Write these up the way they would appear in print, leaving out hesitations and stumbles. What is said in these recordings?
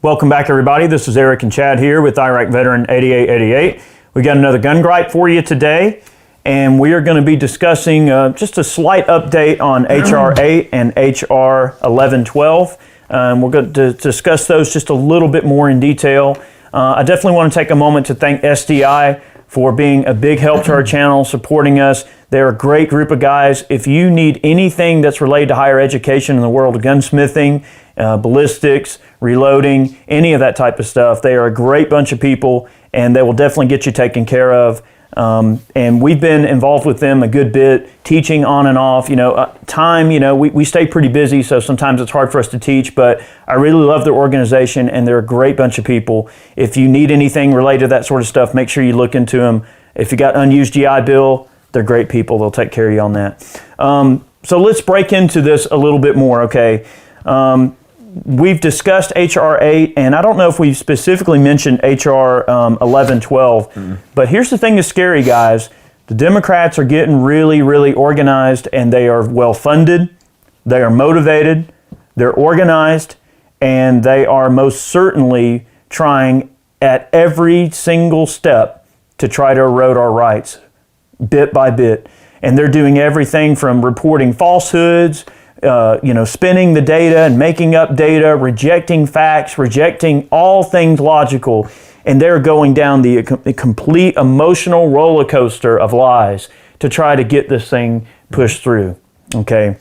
Welcome back, everybody. This is Eric and Chad here with Iraq Veteran 8888. We got another gun gripe for you today, and we are going to be discussing just a slight update on HR8 and HR1112. We're going to discuss those just a little bit more in detail. I definitely want to take a moment to thank SDI for being a big help to our channel, supporting us. They're a great group of guys. If you need anything that's related to higher education in the world of gunsmithing, ballistics, reloading, any of that type of stuff, they are a great bunch of people, and they will definitely get you taken care of. And we've been involved with them a good bit, teaching on and off. We stay pretty busy, so sometimes it's hard for us to teach, but I really love their organization, and they're a great bunch of people. If you need anything related to that sort of stuff, make sure you look into them. If you got unused GI Bill, they're great people. They'll take care of you on that. So let's break into this a little bit more, okay? We've discussed HR8, and I don't know if we've specifically mentioned HR1112, but here's the thing that's scary, guys. The Democrats are getting really, really organized, and they are well-funded, they are motivated, they're organized, and they are most certainly trying at every single step to try to erode our rights, bit by bit. And they're doing everything from reporting falsehoods, spinning the data and making up data, rejecting facts, rejecting all things logical, and they're going down the complete emotional roller coaster of lies to try to get this thing pushed through. Okay,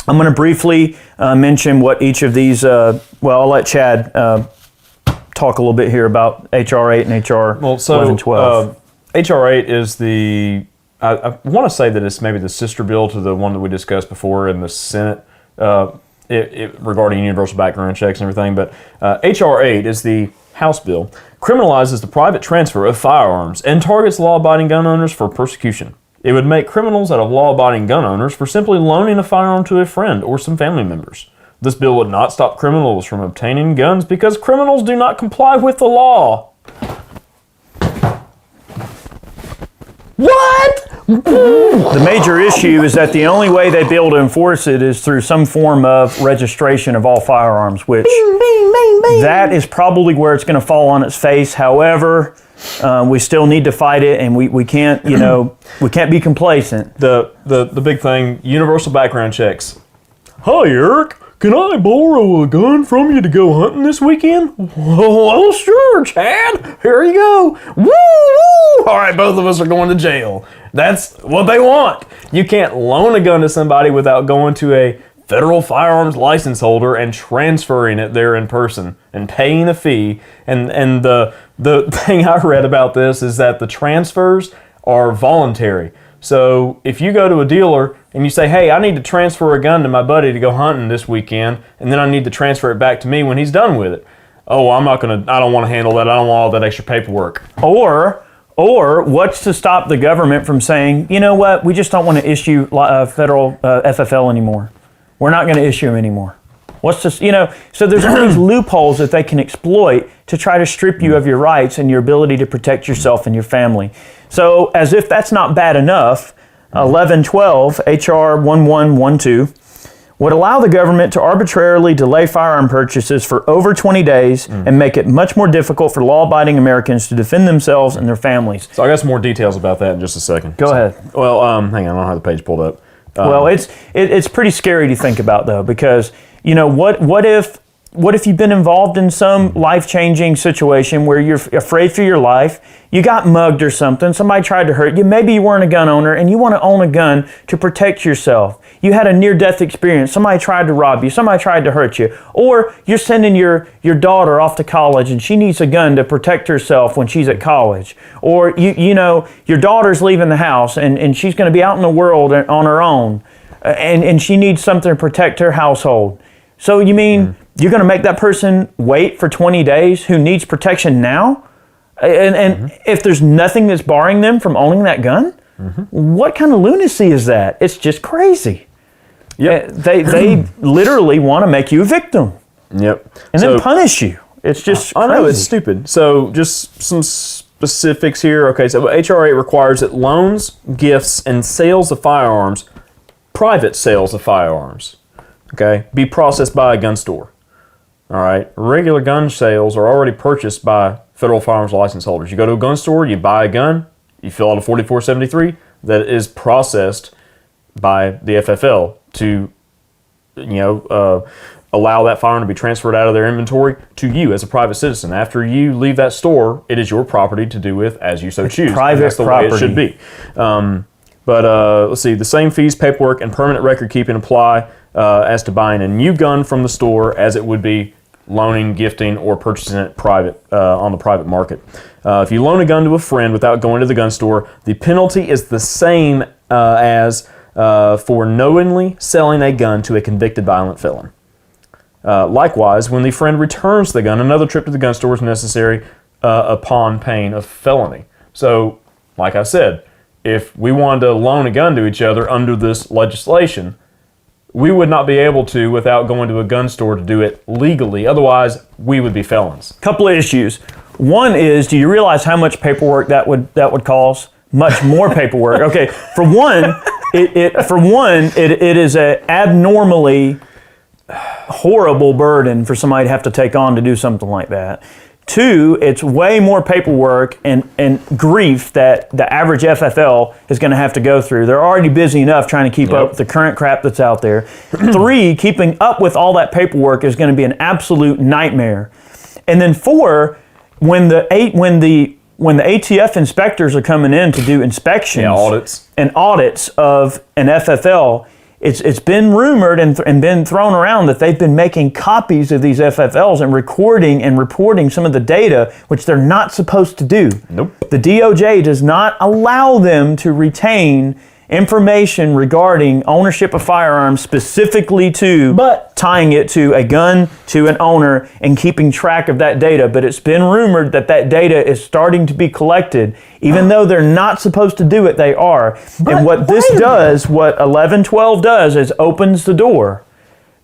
I'm going to briefly mention what each of these. I'll let Chad talk a little bit here about HR8 and HR1112. HR8 is the. I want to say that it's maybe the sister bill to the one that we discussed before in the Senate regarding universal background checks and everything. But HR8 is the House bill, criminalizes the private transfer of firearms and targets law-abiding gun owners for persecution. It would make criminals out of law-abiding gun owners for simply loaning a firearm to a friend or some family members. This bill would not stop criminals from obtaining guns because criminals do not comply with the law. What? The major issue is that the only way they'd be able to enforce it is through some form of registration of all firearms, which that is probably where it's going to fall on its face. However, we still need to fight it, and we can't, we can't be complacent. The big thing, universal background checks. Hi, Eric. Can I borrow a gun from you to go hunting this weekend? Well, sure, Chad. Here you go. Woo, woo. All right, both of us are going to jail. That's what they want. You can't loan a gun to somebody without going to a federal firearms license holder and transferring it there in person and paying a fee. And the thing I read about this is that the transfers are voluntary. So if you go to a dealer and you say, hey, I need to transfer a gun to my buddy to go hunting this weekend, and then I need to transfer it back to me when he's done with it. Oh, I don't want to handle that. I don't want all that extra paperwork. Or what's to stop the government from saying, you know what, we just don't want to issue federal FFL anymore. We're not going to issue them anymore. What's just, so there's all these loopholes that they can exploit to try to strip you of your rights and your ability to protect yourself and your family. So as if that's not bad enough, 1112, HR1112, would allow the government to arbitrarily delay firearm purchases for over 20 days and make it much more difficult for law-abiding Americans to defend themselves and their families. So I got some more details about that in just a second. Go ahead. Well, hang on, I don't have the page pulled up. Well, it's pretty scary to think about, though, because, what if you've been involved in some life-changing situation where you're afraid for your life, you got mugged or something, somebody tried to hurt you, maybe you weren't a gun owner and you want to own a gun to protect yourself. You had a near-death experience, somebody tried to rob you, somebody tried to hurt you, or you're sending your daughter off to college and she needs a gun to protect herself when she's at college. Or, your daughter's leaving the house and she's going to be out in the world on her own and she needs something to protect her household. So you mean you're going to make that person wait for 20 days who needs protection now? And if there's nothing that's barring them from owning that gun, what kind of lunacy is that? It's just crazy. Yep. They literally want to make you a victim. Yep. And then punish you. It's just crazy. I know, it's stupid. So just some specifics here. Okay, so HR8 requires that loans, gifts, and sales of All right, regular gun sales are already purchased by federal firearms license holders. You go to a gun store, you buy a gun, you fill out a 4473 that is processed by the FFL to, allow that firearm to be transferred out of their inventory to you as a private citizen. After you leave that store, it is your property to do with as you so choose. Private that's the property. way it should be. But let's see, the same fees, paperwork, and permanent record keeping apply as to buying a new gun from the store as it would be loaning, gifting, or purchasing it private on the private market. If you loan a gun to a friend without going to the gun store, the penalty is the same as for knowingly selling a gun to a convicted violent felon. Likewise, when the friend returns the gun, another trip to the gun store is necessary upon pain of felony. So, like I said, if we wanted to loan a gun to each other under this legislation, we would not be able to without going to a gun store to do it legally. Otherwise, we would be felons. Couple of issues. One is, do you realize how much paperwork that would cause? Much more paperwork. Okay, for one, it is a abnormally horrible burden for somebody to have to take on to do something like that. Two, it's way more paperwork and grief that the average FFL is going to have to go through. They're already busy enough trying to keep up with the current crap that's out there. Three, keeping up with all that paperwork is going to be an absolute nightmare. And then four, when the ATF inspectors are coming in to do inspections and audits of an FFL, it's been rumored and been thrown around that they've been making copies of these FFLs and recording and reporting some of the data, which they're not supposed to do. Nope. The DOJ does not allow them to retain information regarding ownership of firearms, specifically tying it to a gun to an owner and keeping track of that data. But it's been rumored that data is starting to be collected. Even though they're not supposed to do it, they are. And what this does, what 1112 does, is opens the door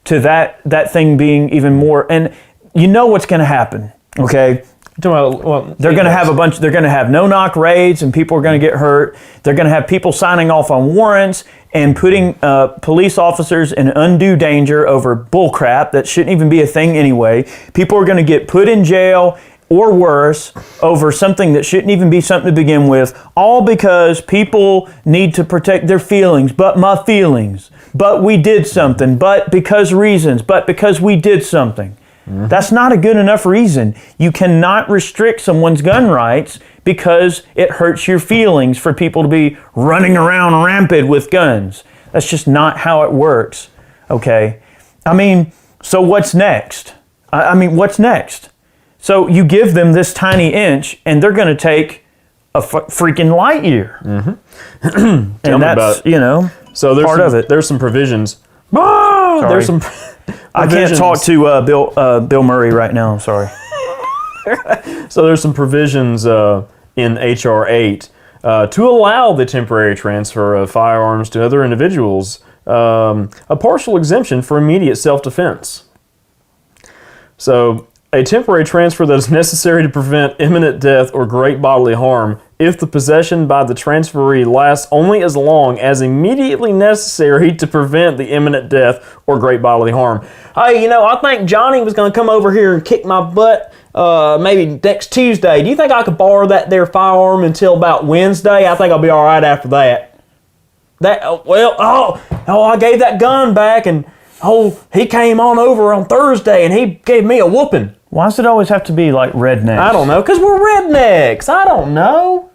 to that thing being even more. And you know what's going to happen, okay? They're going to have they're going to have no-knock raids and people are going to get hurt. They're going to have people signing off on warrants and putting police officers in undue danger over bullcrap that shouldn't even be a thing anyway. People are going to get put in jail or worse over something that shouldn't even be something to begin with, all because people need to protect their feelings. But my feelings, but we did something, but because reasons, but because we did something. Mm-hmm. That's not a good enough reason. You cannot restrict someone's gun rights because it hurts your feelings for people to be running around rampant with guns. That's just not how it works, okay? I mean, so what's next? What's next? So you give them this tiny inch and they're going to take a freaking light year. Mm-hmm. And that's, so there's part of it. There's some provisions. There's some... I can't talk to Bill Murray right now. Sorry. So there's some provisions in HR8 to allow the temporary transfer of firearms to other individuals, a partial exemption for immediate self-defense. So a temporary transfer that is necessary to prevent imminent death or great bodily harm if the possession by the transferee lasts only as long as immediately necessary to prevent the imminent death or great bodily harm. Hey, I think Johnny was going to come over here and kick my butt maybe next Tuesday. Do you think I could borrow that there firearm until about Wednesday? I think I'll be all right after that. I gave that gun back and he came on over on Thursday and he gave me a whooping. Why does it always have to be like rednecks? I don't know, because we're rednecks. I don't know.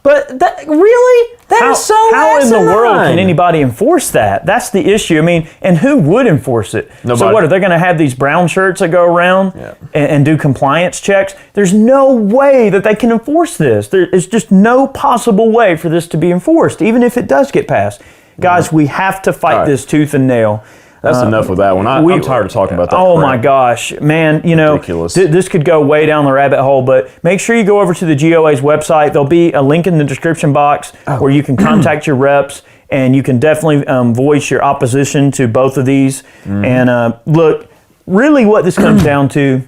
But really? That is so How in the asinine. world can anybody enforce that? That's the issue. I mean, and who would enforce it? Nobody. So what, are they going to have these brown shirts that go around and do compliance checks? There's no way that they can enforce this. There is just no possible way for this to be enforced, even if it does get passed. Guys, we have to fight this tooth and nail. That's enough with that one. I'm tired of talking about that. Oh my gosh, man! Ridiculous. This could go way down the rabbit hole. But make sure you go over to the GOA's website. There'll be a link in the description box where you can contact your reps, and you can definitely voice your opposition to both of these. Mm-hmm. And look, really, what this comes down to,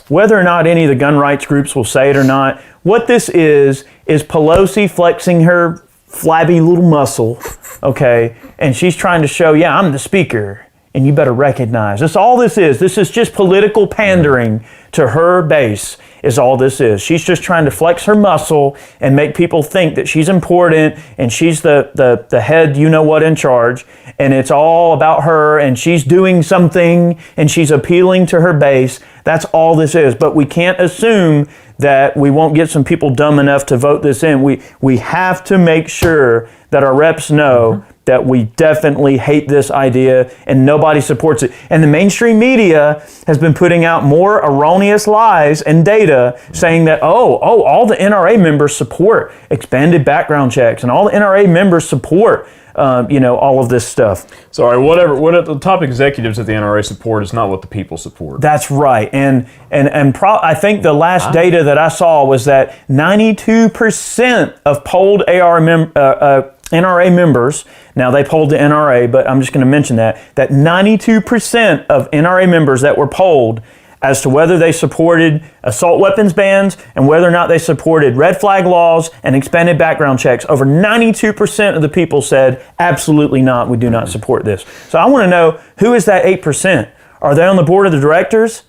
whether or not any of the gun rights groups will say it or not, what this is Pelosi flexing her flabby little muscle, okay? And she's trying to show, I'm the speaker. and you better recognize that's all this is. This is just political pandering to her base is all this is. She's just trying to flex her muscle and make people think that she's important and she's the head you know what in charge, and it's all about her and she's doing something and she's appealing to her base. That's all this is. But we can't assume that we won't get some people dumb enough to vote this in. We have to make sure that our reps know that we definitely hate this idea and nobody supports it. And the mainstream media has been putting out more erroneous lies and data saying that, all the NRA members support expanded background checks and all the NRA members support all of this stuff. Sorry, what the top executives at the NRA support is not what the people support. That's right. And I think the last data that I saw was that 92% of polled NRA members, now they polled the NRA, but I'm just going to mention that 92% of NRA members that were polled as to whether they supported assault weapons bans and whether or not they supported red flag laws and expanded background checks, over 92% of the people said, absolutely not, we do not support this. So I want to know, who is that 8%? Are they on the board of the directors?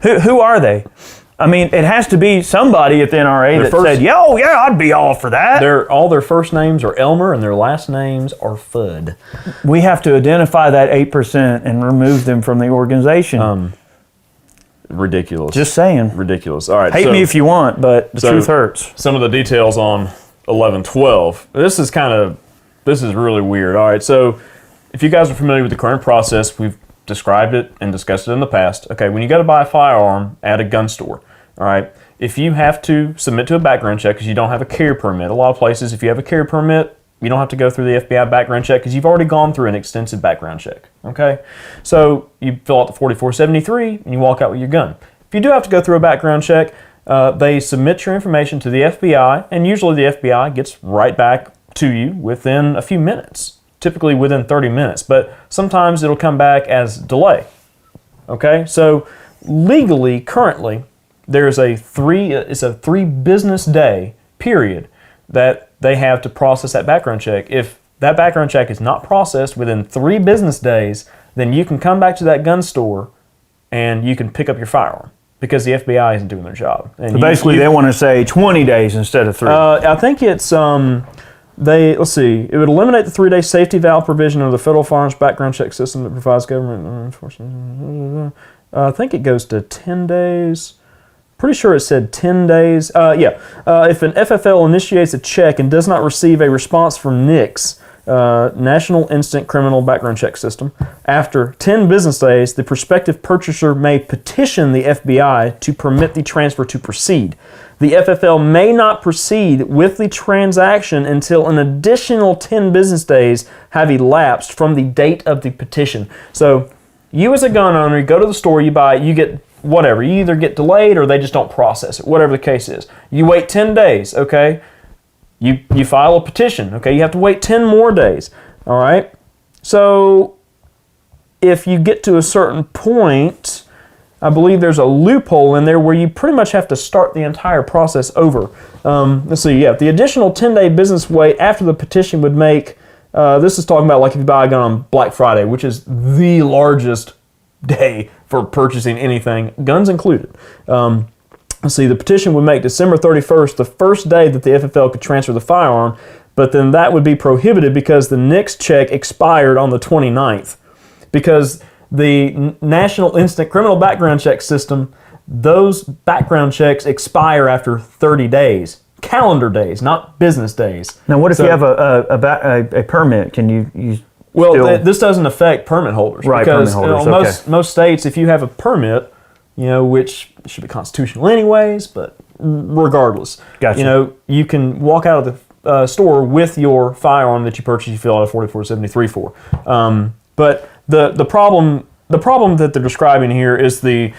Who are they? I mean, it has to be somebody at the NRA said, yeah, I'd be all for that. All their first names are Elmer and their last names are Fudd. We have to identify that 8% and remove them from the organization. Ridiculous. Just saying. Ridiculous. All right. Hate me if you want, but the truth hurts. Some of the details on 1112. This is really weird. All right. So if you guys are familiar with the current process, we've described it and discussed it in the past. Okay. When you go to buy a firearm at a gun store, all right, if you have to submit to a background check because you don't have a carry permit, a lot of places, if you have a carry permit, you don't have to go through the FBI background check because you've already gone through an extensive background check, okay? So you fill out the 4473 and you walk out with your gun. If you do have to go through a background check, they submit your information to the FBI, and usually the FBI gets right back to you within a few minutes, typically within 30 minutes, but sometimes it'll come back as delay, okay? So legally, currently, there's a 3 business day period that they have to process that background check. If that background check is not processed within 3 business days, then you can come back to that gun store and you can pick up your firearm because the FBI isn't doing their job. And so basically, they want to say 20 days instead of 3. I think it's let's see. It would eliminate the 3-day safety valve provision of the federal firearms background check system that provides government enforcement. I think it goes to 10 days. Pretty sure it said 10 days. If an FFL initiates a check and does not receive a response from NICS, National Instant Criminal Background Check System, after 10 business days, the prospective purchaser may petition the FBI to permit the transfer to proceed. The FFL may not proceed with the transaction until an additional 10 business days have elapsed from the date of the petition. So you as a gun owner, you go to the store, you buy it, you get whatever. You either get delayed or they just don't process it, whatever the case is. You wait 10 days, okay? You file a petition, okay? You have to wait 10 more days, all right? So if you get to a certain point, I believe there's a loophole in there where you pretty much have to start the entire process over. Let's see, the additional 10-day business wait after the petition would make, this is talking about like if you buy a gun on Black Friday, which is the largest day for purchasing anything, guns included. Let's see, the petition would make December 31st the first day that the FFL could transfer the firearm, but then that would be prohibited because the NICS check expired on the 29th. Because the National Instant Criminal Background Check System, those background checks expire after 30 days. Calendar days, not business days. Now, what if you have a permit? Can you Well, this doesn't affect permit holders, right? Because permit holders, most states, if you have a permit, which should be constitutional anyways, but regardless, gotcha. You can walk out of the store with your firearm that you purchased. You fill out a 4473 for. But the problem that they're describing here is the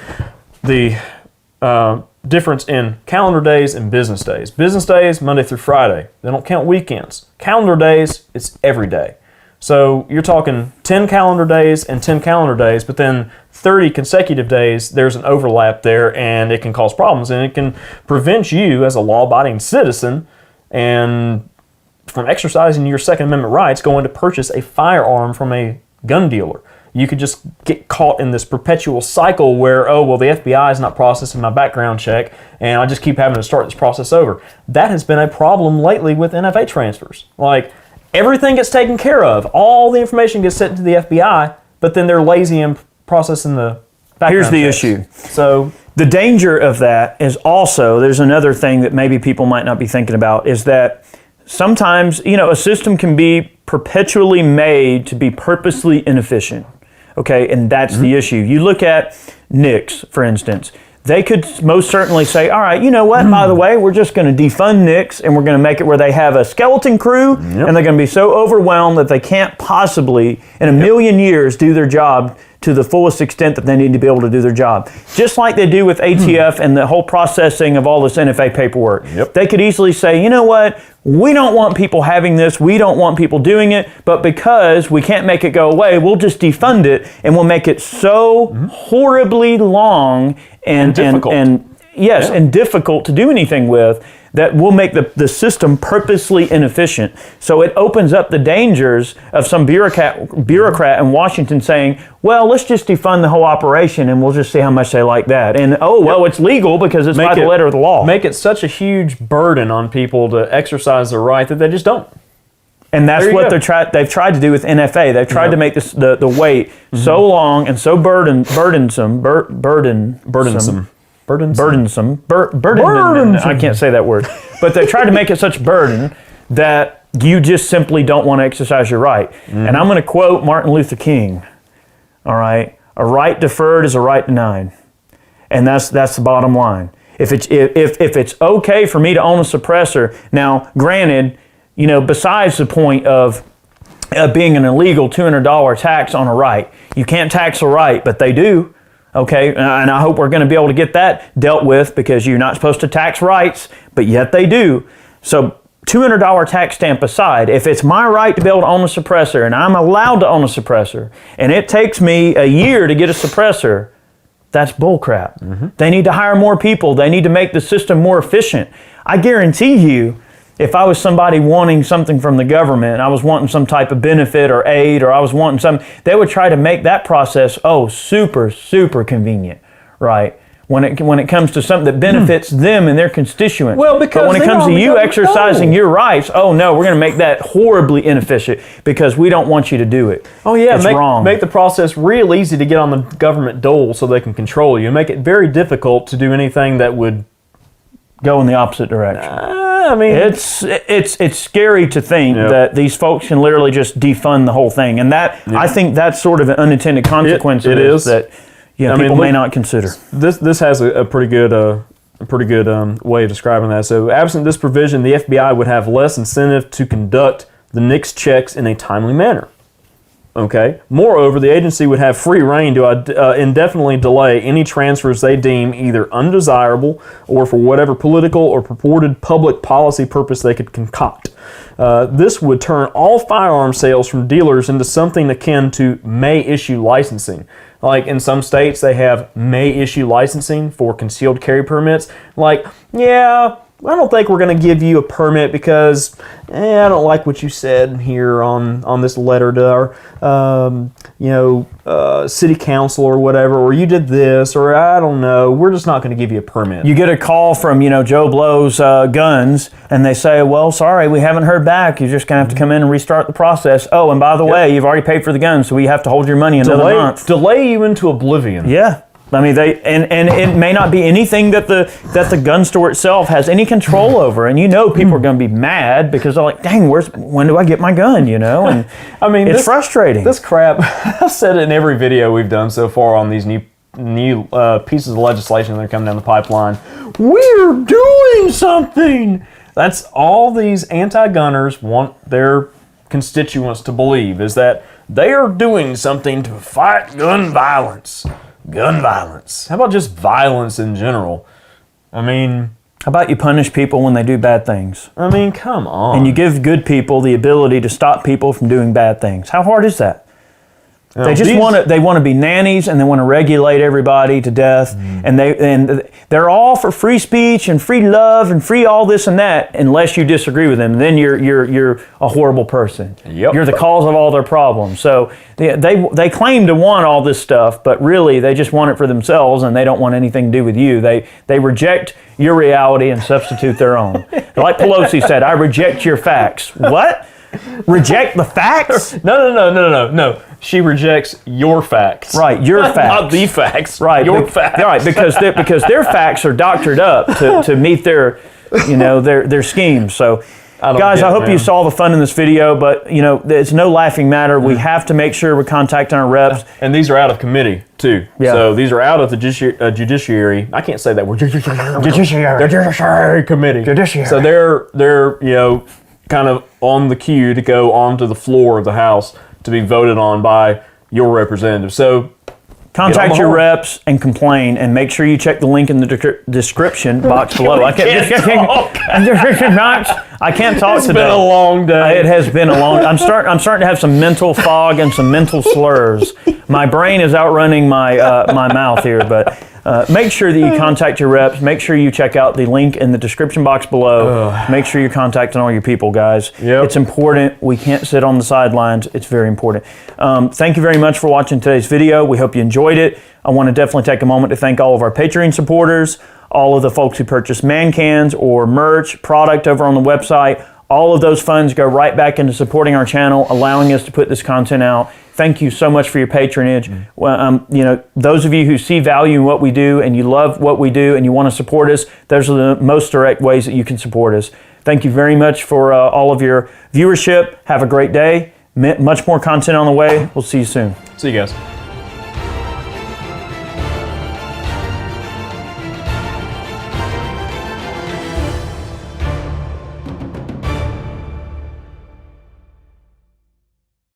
difference in calendar days and business days. Business days, Monday through Friday. They don't count weekends. Calendar days, it's every day. So you're talking 10 calendar days and 10 calendar days, but then 30 consecutive days, there's an overlap there, and it can cause problems, and it can prevent you as a law-abiding citizen and from exercising your Second Amendment rights going to purchase a firearm from a gun dealer. you could just get caught in this perpetual cycle where, oh, well, the FBI is not processing my background check, and I just keep having to start this process over. That has been a problem lately with NFA transfers. Like, everything gets taken care of. All the information gets sent to the FBI, but then they're lazy in processing the background Here's the checks. issue. So The danger of that is also, there's another thing that maybe people might not be thinking about, is that sometimes, a system can be perpetually made to be purposely inefficient. Okay, and that's the issue. You look at NICS, for instance. They could most certainly say, all right, you know what, by the way, we're just going to defund NICS and we're going to make it where they have a skeleton crew and they're going to be so overwhelmed that they can't possibly, in a million years, do their job to the fullest extent that they need to be able to do their job. Just like they do with ATF and the whole processing of all this NFA paperwork. They could easily say, you know what, we don't want people having this, we don't want people doing it, but because we can't make it go away, we'll just defund it and we'll make it so horribly long and difficult. And difficult to do anything with, that will make the system purposely inefficient. So it opens up the dangers of some bureaucrat in Washington saying, well, let's just defund the whole operation and we'll just see how much they like that. And it's legal because it's by the letter of the law. Make it such a huge burden on people to exercise their right that they just don't. And that's what they've tried to do with NFA. They've tried to make this the wait so long and so burdensome. I can't say that word. But they tried to make it such a burden that you just simply don't want to exercise your right. And I'm going to quote Martin Luther King. All right, a right deferred is a right denied, and that's the bottom line. If it's okay for me to own a suppressor, now granted, besides the point of being an illegal $200 tax on a right, you can't tax a right, but they do. Okay, and I hope we're going to be able to get that dealt with because you're not supposed to tax rights, but yet they do. So $200 tax stamp aside, if it's my right to be able to own a suppressor and I'm allowed to own a suppressor and it takes me a year to get a suppressor, that's bullcrap. They need to hire more people. They need to make the system more efficient. I guarantee you, if I was somebody wanting something from the government, I was wanting some type of benefit or aid, or I was wanting some, they would try to make that process, super, super convenient, right? When it comes to something that benefits them and their constituents. Well, because but when it comes to you exercising your rights, we're going to make that horribly inefficient because we don't want you to do it. Oh yeah, it's wrong. Make the process real easy to get on the government dole so they can control you. Make it very difficult to do anything that would go in the opposite direction. I mean, it's scary to think that these folks can literally just defund the whole thing, and that I think that's sort of an unintended consequence of this that people may not consider. This has a pretty good way of describing that. So, absent this provision, the FBI would have less incentive to conduct the NICS checks in a timely manner. Okay. Moreover, the agency would have free rein to indefinitely delay any transfers they deem either undesirable or for whatever political or purported public policy purpose they could concoct. This would turn all firearm sales from dealers into something akin to may-issue licensing. Like in some states, they have may-issue licensing for concealed carry permits. Like, I don't think we're going to give you a permit because I don't like what you said here on this letter to our city council or whatever, or you did this, or I don't know. We're just not going to give you a permit. You get a call from Joe Blow's Guns, and they say, well, sorry, we haven't heard back. You're just going to have to come in and restart the process. Oh, and by the way, you've already paid for the guns, so we have to hold your money another month. Delay you into oblivion. Yeah. I mean, and it may not be anything that the gun store itself has any control over, and people are going to be mad because they're like, "Dang, when do I get my gun?" And I mean, it's frustrating. This crap. I've said it in every video we've done so far on these new pieces of legislation that are coming down the pipeline. We're doing something. That's all these anti-gunners want their constituents to believe, is that they are doing something to fight gun violence. Gun violence. How about just violence in general? I mean, how about you punish people when they do bad things? I mean, come on. And you give good people the ability to stop people from doing bad things. How hard is that? They just want to be nannies, and they want to regulate everybody to death, and they're all for free speech and free love and free all this and that, unless you disagree with them. Then you're a horrible person. Yep. You're the cause of all their problems. So they claim to want all this stuff, but really they just want it for themselves, and they don't want anything to do with you. They reject your reality and substitute their own. Like Pelosi said, I reject your facts. What? Reject the facts? No. She rejects your facts. Right, your facts. Not the facts. Right, your facts. Right, because their facts are doctored up to meet their schemes. So, guys, I hope you saw the fun in this video, but it's no laughing matter. We have to make sure we're contacting our reps. And these are out of committee too. Yeah. So these are out of the judiciary. I can't say that word. Judiciary committee. Judiciary. So they're kind of on the queue to go onto the floor of the House to be voted on by your representative. So contact your reps and complain, and make sure you check the link in the description box below. I can't talk It's today. been a long day. It has been a long. I'm starting to have some mental fog and some mental slurs. My brain is outrunning my mouth here, but. Make sure that you contact your reps. Make sure you check out the link in the description box below. Make sure you're contacting all your people, guys. Yep. It's important. We can't sit on the sidelines. It's very important. Thank you very much for watching today's video. We hope you enjoyed it. I want to definitely take a moment to thank all of our Patreon supporters, all of the folks who purchase man cans or merch, product over on the website. All of those funds go right back into supporting our channel, allowing us to put this content out. Thank you so much for your patronage. Well, those of you who see value in what we do and you love what we do and you want to support us, those are the most direct ways that you can support us. Thank you very much for all of your viewership. Have a great day. Much more content on the way. We'll see you soon. See you guys.